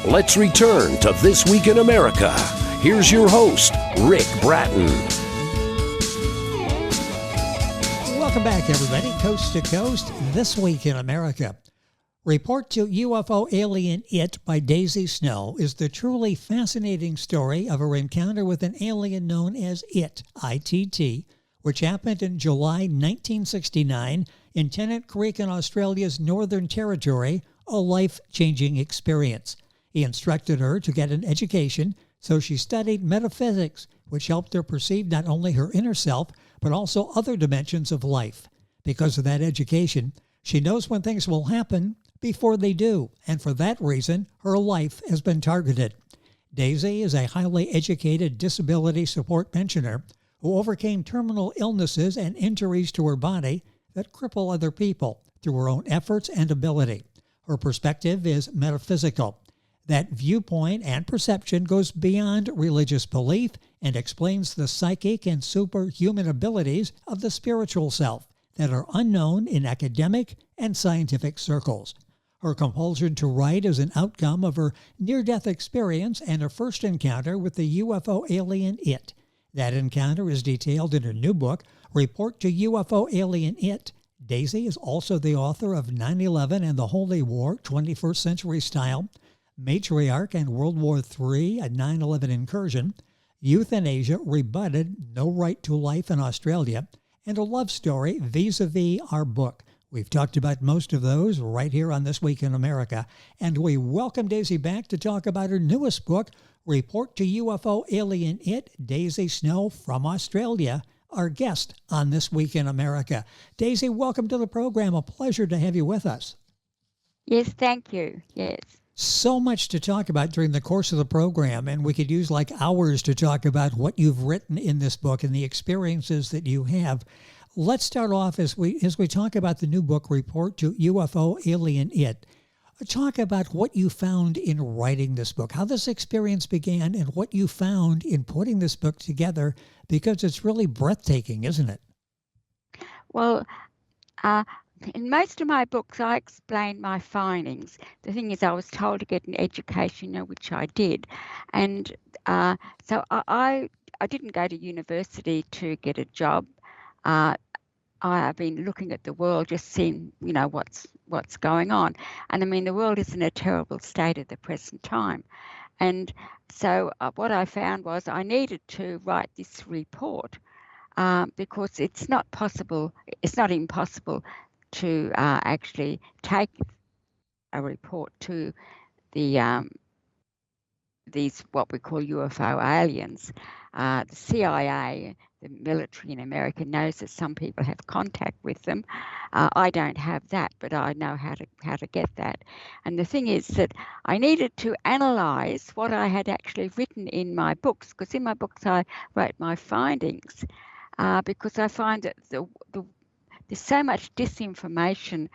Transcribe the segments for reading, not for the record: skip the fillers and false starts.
Let's return to This Week in America. Here's your host, Rick Bratton. Welcome back, everybody. Coast to Coast, This Week in America. Report to UFO Alien It by Daisy Snow is the truly fascinating story of her encounter with an alien known as IT, ITT, which happened in July 1969 in Tenant Creek in Australia's Northern Territory, a life-changing experience. He instructed her to get an education, so she studied metaphysics, which helped her perceive not only her inner self, but also other dimensions of life. Because of that education, she knows when things will happen before they do, and for that reason, her life has been targeted. Daisy is a highly educated disability support pensioner who overcame terminal illnesses and injuries to her body that cripple other people through her own efforts and ability. Her perspective is metaphysical. That viewpoint and perception goes beyond religious belief and explains the psychic and superhuman abilities of the spiritual self that are unknown in academic and scientific circles. Her compulsion to write is an outcome of her near-death experience and her first encounter with the UFO alien IT. That encounter is detailed in her new book, Report to UFO Alien IT. Daisy is also the author of 9/11 and the Holy War, 21st Century Style, Matriarch and World War III, a 9/11 incursion, Euthanasia Rebutted, No Right to Life in Australia, and a love story, Vis-a-Vis Our Book. We've talked about most of those right here on This Week in America, and we welcome Daisy back to talk about her newest book, Report to UFO Alien IT. Daisy Snow from Australia, our guest on This Week in America. Daisy, welcome to the program. A pleasure to have you with us. Yes, thank you. Yes. So much to talk about during the course of the program, and we could use like hours to talk about what you've written in this book and the experiences that you have. Let's start off as we talk about the new book, Report to UFO Alien IT. Talk about what you found in writing this book, how this experience began, and what you found in putting this book together, because it's really breathtaking, isn't it? Well, in most of my books, I explain my findings. The thing is, I was told to get an education, which I did. And so I didn't go to university to get a job. I have been looking at the world, just seeing, what's going on. And I mean, the world is in a terrible state at the present time. And so what I found was I needed to write this report because it's not impossible to actually take a report to the these what we call UFO aliens. The CIA, the military in America, knows that some people have contact with them. I don't have that, but I know how to get that. And the thing is that I needed to analyze what I had actually written in my books, because in my books I wrote my findings, because I find that there's so much disinformation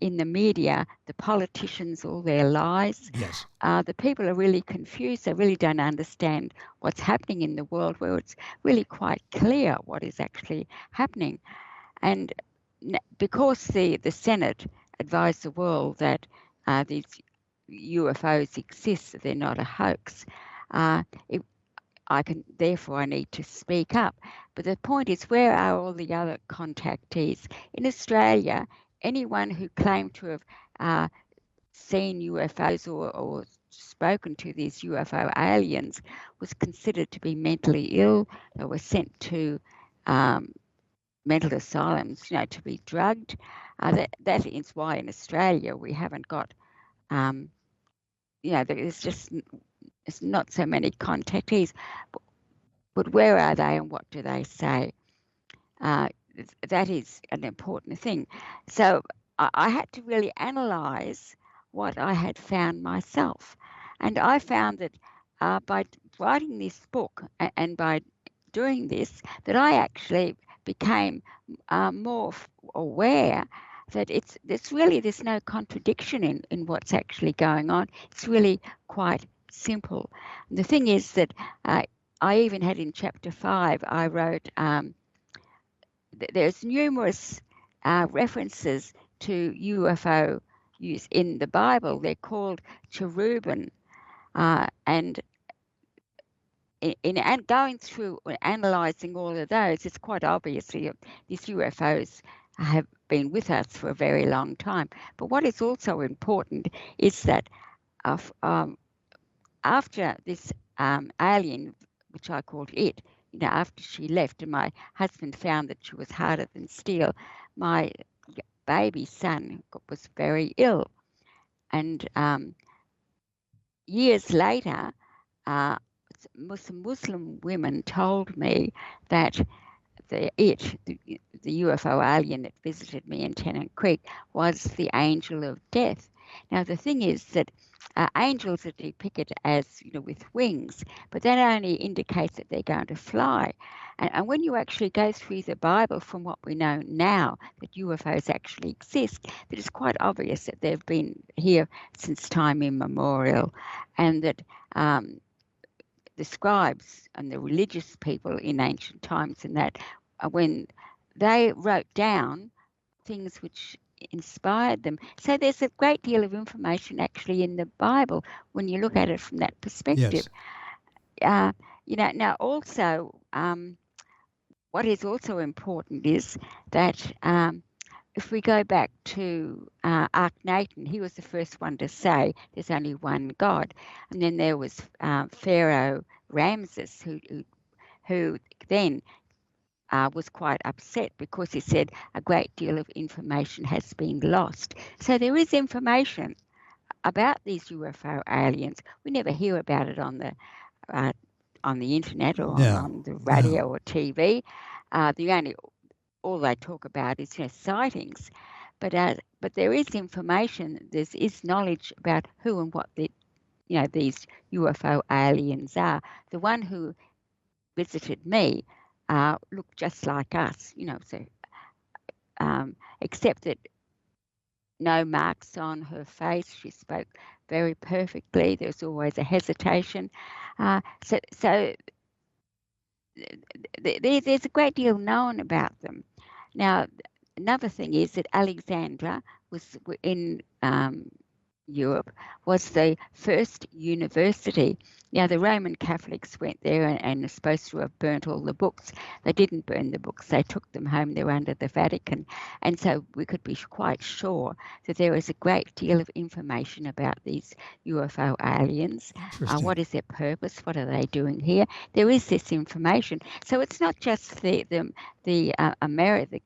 in the media, the politicians, all their lies. Yes. The people are really confused. They really don't understand what's happening in the world, where it's really quite clear what is actually happening. And because the Senate advised the world that these UFOs exist, that they're not a hoax, I need to speak up. But the point is, where are all the other contactees? In Australia, anyone who claimed to have seen UFOs or spoken to these UFO aliens was considered to be mentally ill. They were sent to mental asylums, to be drugged. That is why in Australia we haven't got, it's not so many contactees, but where are they and what do they say? That is an important thing. So I had to really analyze what I had found myself. And I found that by writing this book and by doing this, that I actually became more aware that there's no contradiction in what's actually going on. It's really quite simple. And the thing is that I even had in chapter 5, I wrote, there's numerous references to UFO use in the Bible. They're called cherubim, And in going through and analysing all of those, it's quite obvious that these UFOs have been with us for a very long time. But what is also important is that after this alien, which I called it, after she left and my husband found that she was harder than steel, my baby son was very ill. And years later, some Muslim women told me that the UFO alien that visited me in Tenant Creek was the angel of death. Now, the thing is that angels are depicted as, with wings, but that only indicates that they're going to fly. And when you actually go through the Bible, from what we know now, that UFOs actually exist, that it's quite obvious that they've been here since time immemorial, and that the scribes and the religious people in ancient times, and that when they wrote down things which inspired them. So there's a great deal of information actually in the Bible when you look at it from that perspective. Yes. Now also, what is also important is that if we go back to Akhenaten, he was the first one to say there's only one God. And then there was Pharaoh Ramses, who then was quite upset because he said a great deal of information has been lost. So there is information about these UFO aliens. We never hear about it on the internet or on the radio or TV. All they talk about is sightings, but there is information. There is knowledge about who and what these UFO aliens are. The one who visited me looked just like us, so except that no marks on her face. She spoke very perfectly. There was always a hesitation. So there's a great deal known about them. Now, another thing is that Alexandria was in Europe, was the first university. Now, the Roman Catholics went there and are supposed to have burnt all the books. They didn't burn the books. They took them home. They were under the Vatican. And so we could be quite sure that there is a great deal of information about these UFO aliens. What is their purpose? What are they doing here? There is this information. So it's not just the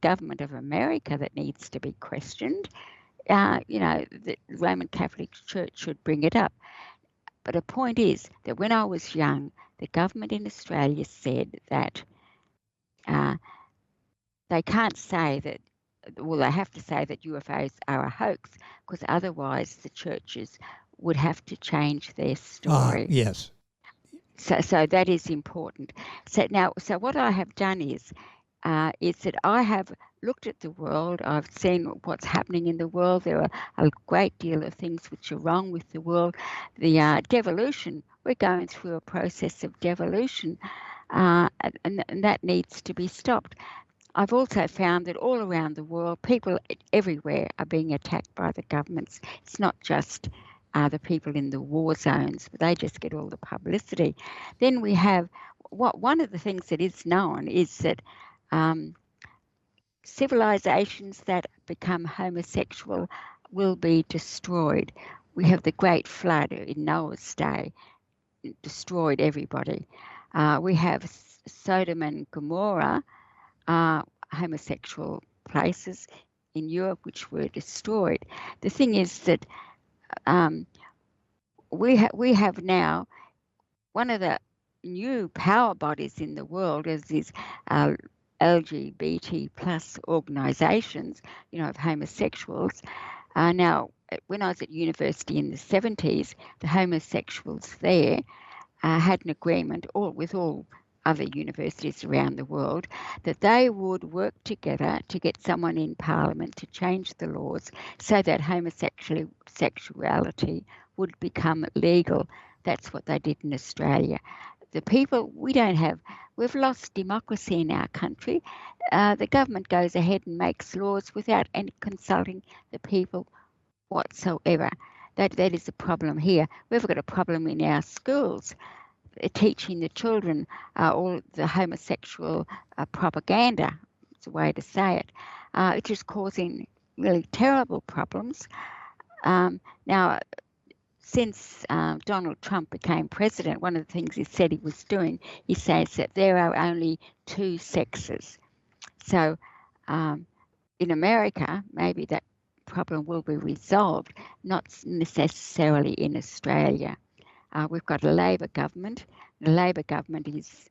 government of America that needs to be questioned. The Roman Catholic Church should bring it up. But the point is that when I was young, the government in Australia said that they can't say that, well, they have to say that UFOs are a hoax, because otherwise the churches would have to change their story. Yes. So that is important. So what I have done is that I have looked at the world. I've seen what's happening in the world. There are a great deal of things which are wrong with the world. The devolution, we're going through a process of devolution, and that needs to be stopped. I've also found that all around the world, people everywhere are being attacked by the governments. It's not just the people in the war zones, but they just get all the publicity. Then we have one of the things that is known is that civilizations that become homosexual will be destroyed. We have the Great Flood in Noah's day. It destroyed everybody. We have Sodom and Gomorrah, homosexual places in Europe which were destroyed. The thing is that we have now one of the new power bodies in the world is these LGBT plus organisations, of homosexuals. Now, when I was at university in the 70s, the homosexuals there had an agreement with all other universities around the world that they would work together to get someone in Parliament to change the laws so that homosexuality would become legal. That's what they did in Australia. The people, we've lost democracy in our country. The government goes ahead and makes laws without any consulting the people whatsoever. That is a problem here. We've got a problem in our schools, teaching the children all the homosexual propaganda. It's a way to say it. It's just causing really terrible problems. Now, since Donald Trump became president, one of the things he said he was doing, he says that there are only two sexes. So in America, maybe that problem will be resolved, not necessarily in Australia. We've got a Labor government. The Labor government is,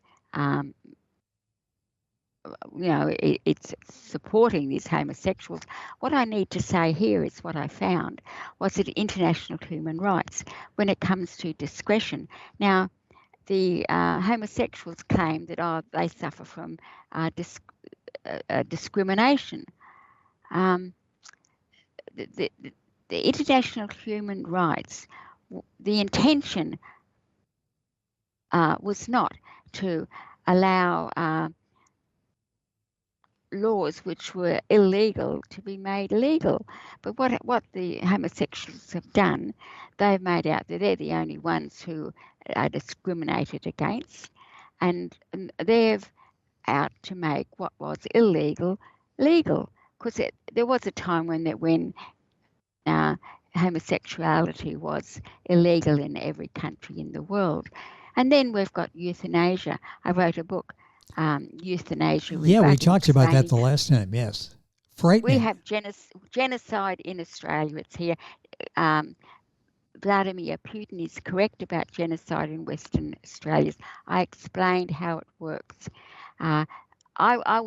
it's supporting these homosexuals. What I need to say here is what I found was that international human rights, when it comes to discretion. Now, the homosexuals claim that they suffer from discrimination. The international human rights, the intention was not to allow laws which were illegal to be made legal. But what the homosexuals have done, they've made out that they're the only ones who are discriminated against, and they're out to make what was illegal legal. Because there was a time when homosexuality was illegal in every country in the world. And then we've got euthanasia. I wrote a book, Euthanasia. Yeah, we talked about that the last time, yes. Frightening. We have genocide in Australia. It's here. Vladimir Putin is correct about genocide in Western Australia. I explained how it works. I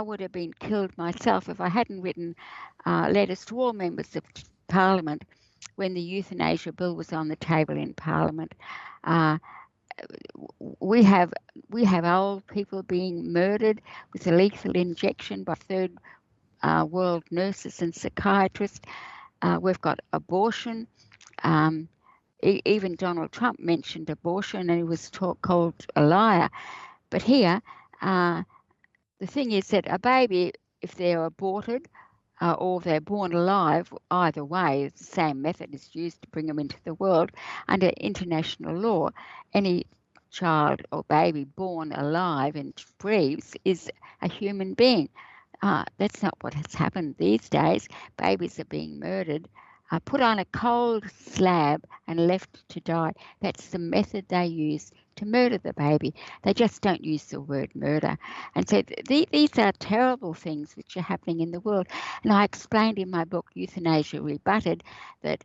would have been killed myself if I hadn't written letters to all members of Parliament when the euthanasia bill was on the table in Parliament. We have old people being murdered with a lethal injection by third world nurses and psychiatrists. We've got abortion. Even Donald Trump mentioned abortion, and he was called a liar. But here, the thing is that a baby, if they're aborted or they're born alive, either way, the same method is used to bring them into the world. Under international law, any child or baby born alive and breathes is a human being. That's not what has happened these days. Babies are being murdered, put on a cold slab and left to die. That's the method they use to murder the baby. They just don't use the word murder. And so these are terrible things which are happening in the world. And I explained in my book, Euthanasia Rebutted, that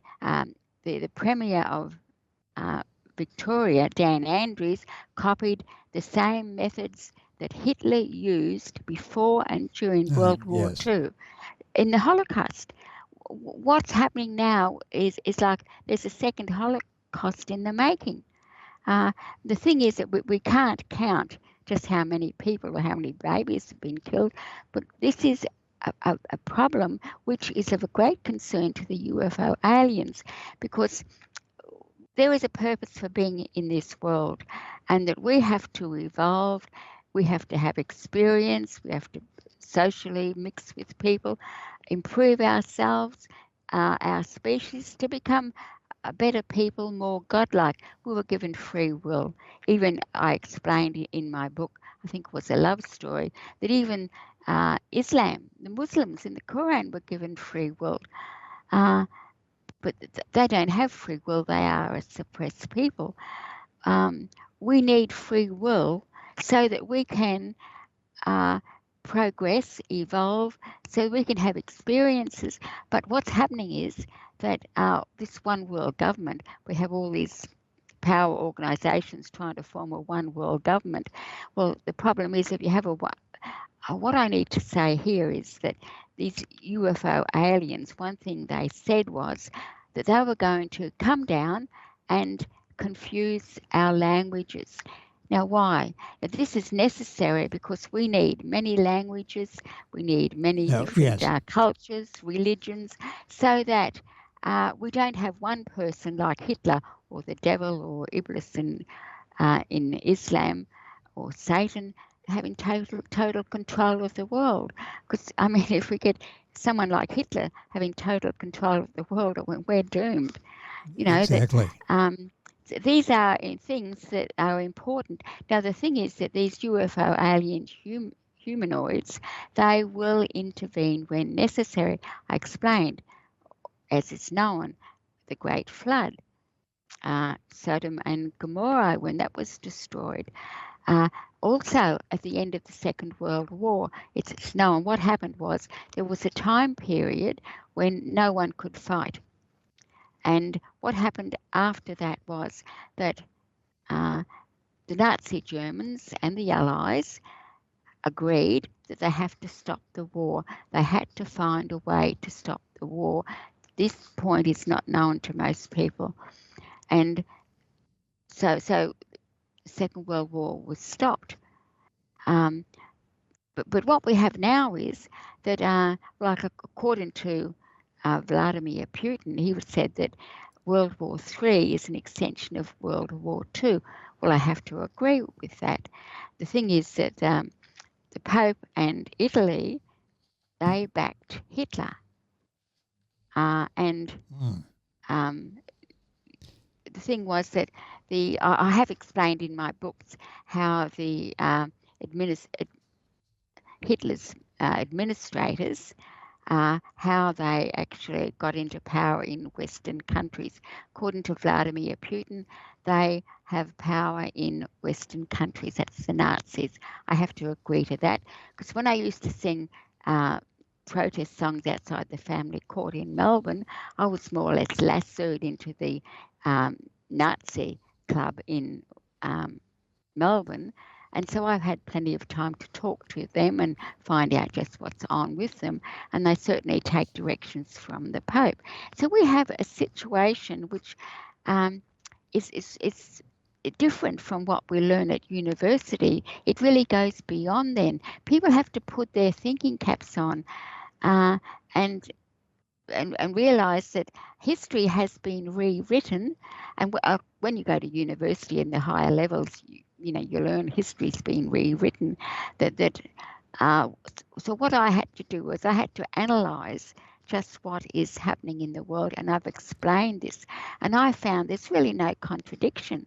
the Premier of Victoria, Dan Andrews, copied the same methods that Hitler used before and during World War II in the Holocaust. What's happening now is like there's a second Holocaust in the making. The thing is that we can't count just how many people or how many babies have been killed, but this is a problem which is of a great concern to the UFO aliens, because there is a purpose for being in this world, and that we have to evolve, we have to have experience, we have to socially mix with people, improve ourselves, our species, to become better people, more godlike. We were given free will. Even I explained in my book, I think it was a love story, that even Islam, the Muslims in the Quran were given free will. But they don't have free will. They are a suppressed people. We need free will so that we can progress, evolve, so we can have experiences. But what's happening is that this one world government, we have all these power organizations trying to form a one world government. Well, the problem is if you have what I need to say here is that these UFO aliens, one thing they said was that they were going to come down and confuse our languages. Now, why? This is necessary because we need many languages, we need many different cultures, religions, so that we don't have one person like Hitler or the devil or Iblis in Islam or Satan having total control of the world. Because, I mean, if we get someone like Hitler having total control of the world, we're doomed. You know, Exactly. that these are things that are important. Now, the thing is that these UFO alien humanoids, they will intervene when necessary. I explained, as is known, the Great Flood, Sodom and Gomorrah, when that was destroyed. Also, at the end of the Second World War, it's known what happened was there was a time period when no one could fight. And what happened after that was that the Nazi Germans and the Allies agreed that they have to stop the war. They had to find a way to stop the war. This point is not known to most people. And so the Second World War was stopped. But what we have now is that, like according to Vladimir Putin, he said that World War III is an extension of World War II. Well, I have to agree with that. The thing is that the Pope and Italy, they backed Hitler. And the thing was that I have explained in my books how the Hitler's administrators, how they actually got into power in Western countries. According to Vladimir Putin, they have power in Western countries. That's the Nazis. I have to agree to that, because when I used to sing protest songs outside the family court in Melbourne, I was more or less lassoed into the Nazi club in Melbourne. And so I've had plenty of time to talk to them and find out just what's on with them. And they certainly take directions from the Pope. So we have a situation which is different from what we learn at university. It really goes beyond then. People have to put their thinking caps on and realize that history has been rewritten. And when you go to university in the higher levels, you learn history's been rewritten. So what I had to do was I had to analyze just what is happening in the world, and I've explained this, and I found there's really no contradiction,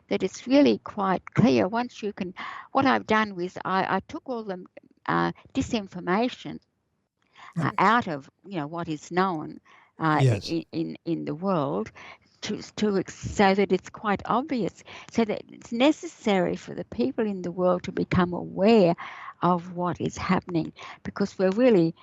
that it's really quite clear. Once you can, what I've done was I took all the disinformation out of what is known Yes. in the world, so that it's quite obvious, so that it's necessary for the people in the world to become aware of what is happening, because we're really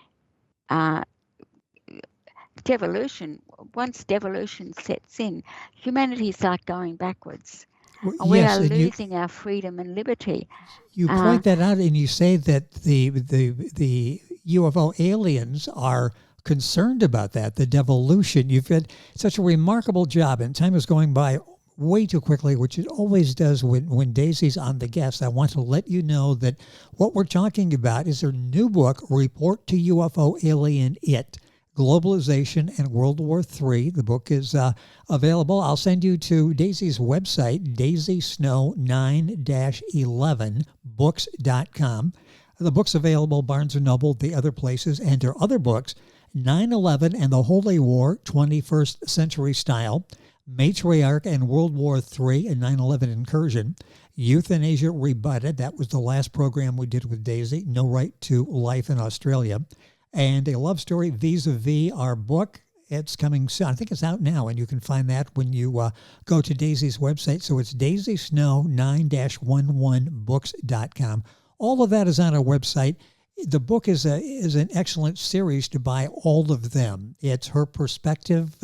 devolution. Once devolution sets in, humanity is like going backwards. And we are losing our freedom and liberty. You point that out, and you say that the UFO aliens are concerned about that, the devolution. You've had such a remarkable job, and time is going by way too quickly, which it always does when Daisy's on the guest. I want to let you know that what we're talking about is her new book, Report to UFO Alien It, Globalization and World War III. The book is available. I'll send you to Daisy's website, daisysnow9-11books.com. The book's available, Barnes & Noble, the other places, and her other books, 9/11 and the Holy War, 21st Century Style, Matriarch and World War III, a 9/11 Incursion, Euthanasia Rebutted, that was the last program we did with Daisy, No Right to Life in Australia, and a love story, Vis-a-Vis, our book. It's coming soon. I think it's out now, and you can find that when you go to Daisy's website. So it's daisysnow9-11books.com. All of that is on our website. The book is an excellent series to buy, all of them. It's her perspective,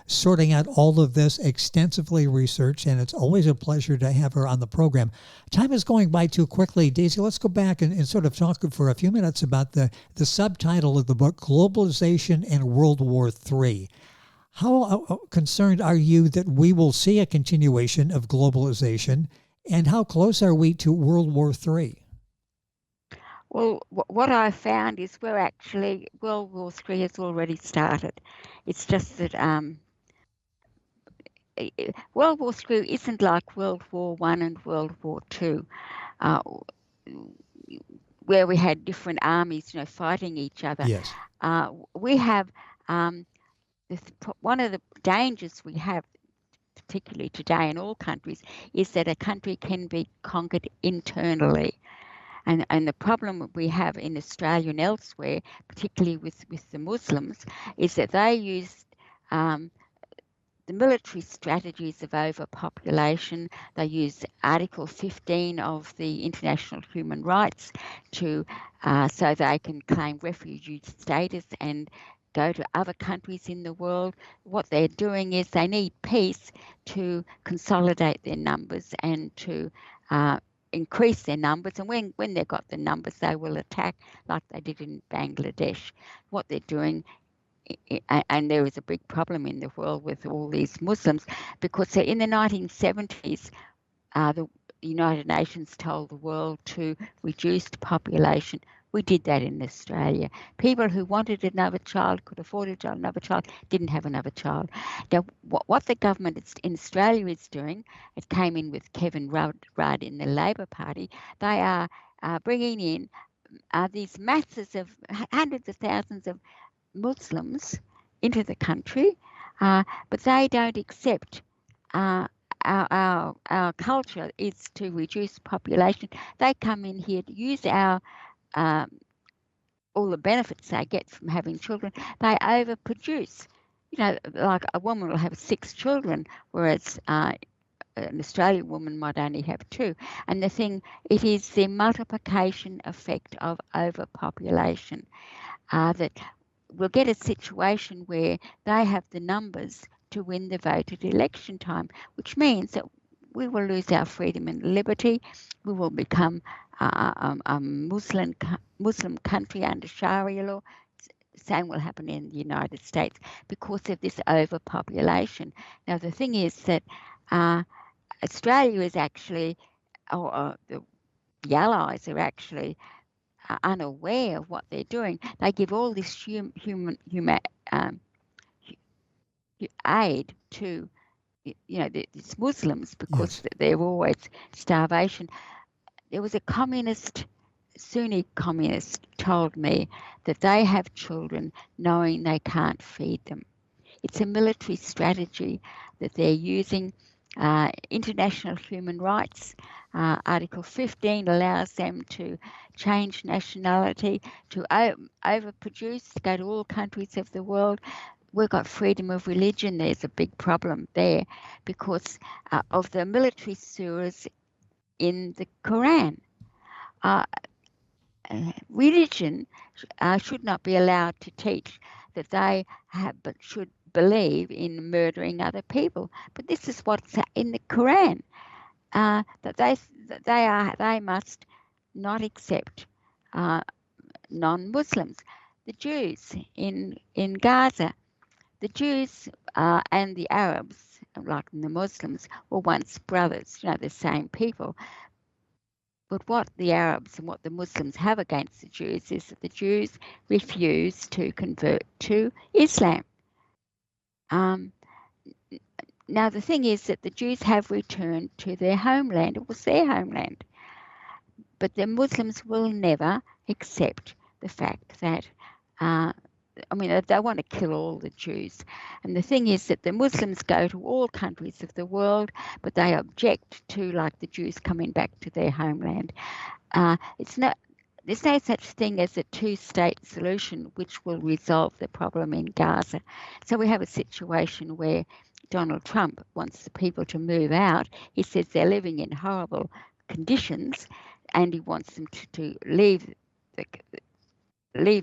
sorting out all of this, extensively researched, and it's always a pleasure to have her on the program. Time is going by too quickly. Daisy, let's go back and sort of talk for a few minutes about the subtitle of the book, Globalization and World War III. How concerned are you that we will see a continuation of globalization, and how close are we to World War III? Well, what I found is World War III has already started. It's just that World War III isn't like World War I and World War II, where we had different armies, fighting each other. Yes. We have one of the dangers we have, particularly today in all countries, is that a country can be conquered internally. And the problem we have in Australia and elsewhere, particularly with the Muslims, is that they use the military strategies of overpopulation. They use Article 15 of the International Human Rights to so they can claim refugee status and go to other countries in the world. What they're doing is they need peace to consolidate their numbers and to increase their numbers. And when they've got the numbers, they will attack like they did in Bangladesh. What they're doing, and there is a big problem in the world with all these Muslims, because in the 1970s, the United Nations told the world to reduce the population. We did that in Australia. People who wanted another child, could afford another child, didn't have another child. Now, what the government in Australia is doing, it came in with Kevin Rudd in the Labor Party, they are bringing in these masses of hundreds of thousands of Muslims into the country, but they don't accept our culture is to reduce population. They come in here to use our all the benefits they get from having children. They overproduce. You know, like a woman will have 6 children, whereas an Australian woman might only have 2. And the thing, it is the multiplication effect of overpopulation that we'll get a situation where they have the numbers to win the vote at election time, which means that we will lose our freedom and liberty. We will become a Muslim country under Sharia law. Same will happen in the United States because of this overpopulation. Now, the thing is that Australia is actually, or the Allies are actually unaware of what they're doing. They give all this human aid to these Muslims because they're always starvation. There was a Sunni communist told me that they have children knowing they can't feed them. It's a military strategy that they're using. International human rights, Article 15 allows them to change nationality, to overproduce, to go to all countries of the world. We've got freedom of religion. There's a big problem there because of the military surahs in the Quran. Religion should not be allowed to teach that they but should believe in murdering other people. But this is what's in the Quran, that they must not accept non-Muslims. The Jews in Gaza, the Jews and the Arabs, like the Muslims, were once brothers, the same people. But what the Arabs and what the Muslims have against the Jews is that the Jews refuse to convert to Islam. Now, the thing is that the Jews have returned to their homeland. It was their homeland. But the Muslims will never accept the fact that, they want to kill all the Jews. And the thing is that the Muslims go to all countries of the world, but they object to, like, the Jews coming back to their homeland. There's no such thing as a two-state solution which will resolve the problem in Gaza. So we have a situation where Donald Trump wants the people to move out. He says they're living in horrible conditions, and he wants them to leave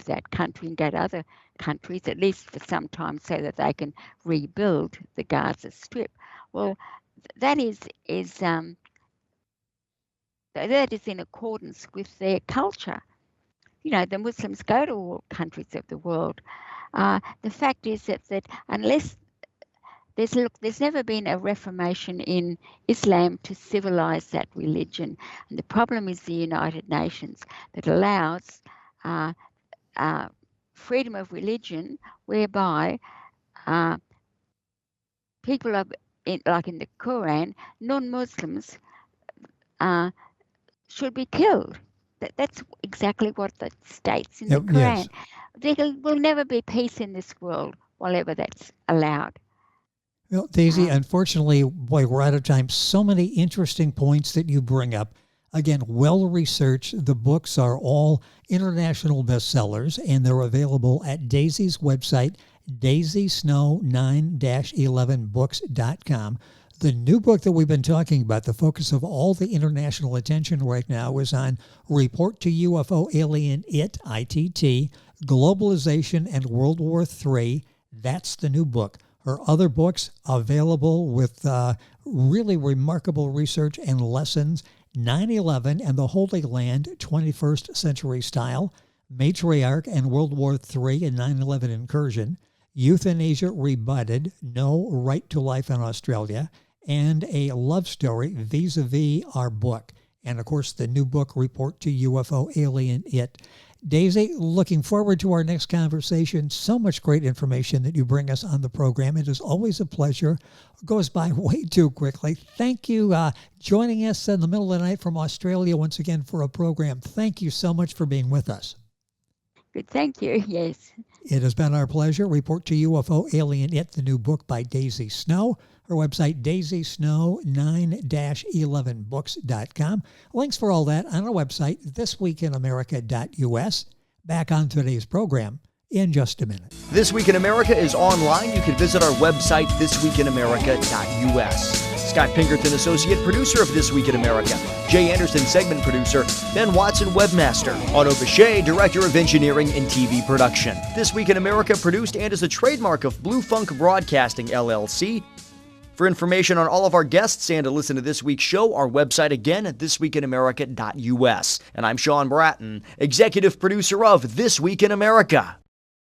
that country and go to other countries, at least for some time, so that they can rebuild the Gaza Strip. Well, that is in accordance with their culture. The Muslims go to all countries of the world. The fact is that unless there's never been a reformation in Islam to civilize that religion. And the problem is the United Nations that allows freedom of religion, whereby people are, like in the Quran, non-Muslims should be killed. That's exactly what that states in the Quran. Yes. There will never be peace in this world whatever that's allowed. Well, Daisy, unfortunately, boy, we're out of time. So many interesting points that you bring up. Again, well-researched. The books are all international bestsellers, and they're available at Daisy's website, daisysnow9-11books.com. The new book that we've been talking about, the focus of all the international attention right now is on Report to UFO Alien, ITT, Globalization and World War III. That's the new book. Her other books available with really remarkable research and lessons, 9/11 and the Holy Land, 21st Century Style, Matriarch and World War III and 9/11 Incursion, Euthanasia Rebutted, No Right to Life in Australia, and a love story vis-a-vis our book. And, of course, the new book, Report to UFO Alien, Daisy, looking forward to our next conversation. So much great information that you bring us on the program. It is always a pleasure. It goes by way too quickly. Thank you joining us in the middle of the night from Australia once again for a program. Thank you so much for being with us. Good, thank you, yes. It has been our pleasure. Report to UFO Alien, the new book by Daisy Snow. Her website, daisysnow9-11books.com. Links for all that on our website, thisweekinamerica.us. Back on today's program in just a minute. This Week in America is online. You can visit our website, thisweekinamerica.us. Scott Pinkerton, associate producer of This Week in America. Jay Anderson, segment producer. Ben Watson, webmaster. Otto Bechet, director of engineering and TV production. This Week in America produced and is a trademark of Blue Funk Broadcasting, LLC. For information on all of our guests and to listen to this week's show, our website again at thisweekinamerica.us. And I'm Sean Bratton, executive producer of This Week in America.